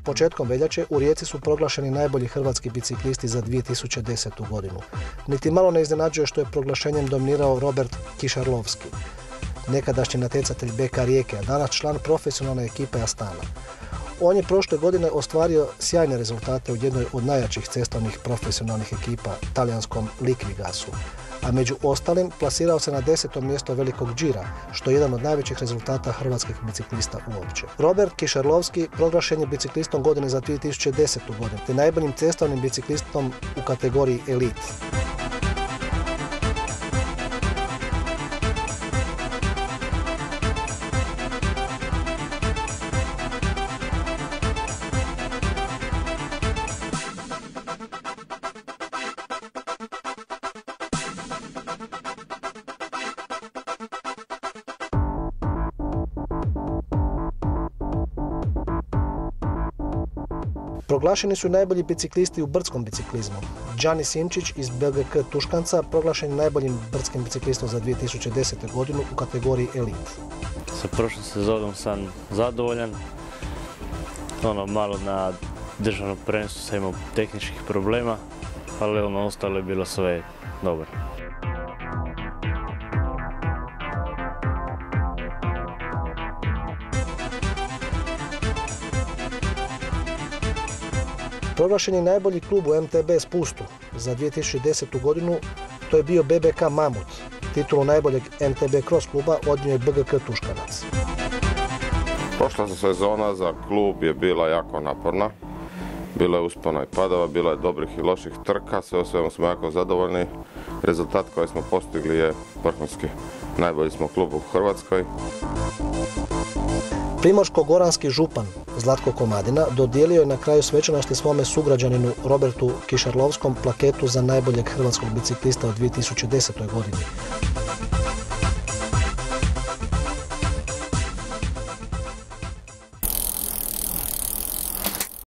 Početkom veljače u Rijeci su proglašeni najbolji hrvatski biciklisti za 2010. godinu. Niti malo ne iznenađuje što je proglašenjem dominirao Robert Kišarlovski, nekadašnji natjecatelj BK Rijeke, a danas član profesionalne ekipe Astana. On je prošle godine ostvario sjajne rezultate u jednoj od najjačih cestovnih profesionalnih ekipa, talijanskom Liquigasu, a među ostalim plasirao se na 10. mjesto velikog Gira, što je jedan od najvećih rezultata hrvatskih biciklista uopće. Robert Kišarlovski proglašen je biciklistom godine za 2010. godinu, te najboljim cestovnim biciklistom u kategoriji Elite. Proglašeni su najbolji biciklisti u brdskom biciklizmu. Đani Sinčić iz BGK Tuškanca proglašen je najboljim brdskim biciklistom za 2010. godinu u kategoriji Elite. Sa prošlom sezonom sam zadovoljan. Malo na državnom prvenstvu sam imao tehničkih problema, ali ostalo je bilo sve dobro. Proglašen je najbolji klub u MTB Spustu za 2010. godinu, to je bio BBK Mamut. Titulu najboljeg MTB Cross kluba odnio je BGK Tuškanac. Prošla sezona za klub je bila jako naporna. Bilo je uspona i padova, bilo je dobrih i loših trka, sve u svemu smo jako zadovoljni. Rezultat koji smo postigli je vrhunski. Najbolji smo klub u Hrvatskoj. Primorsko-goranski župan Zlatko Komadina dodijelio je na kraju svečanosti svome sugrađaninu Robertu Kišarlovskom plaketu za najboljeg hrvatskog biciklista u 2010. godini.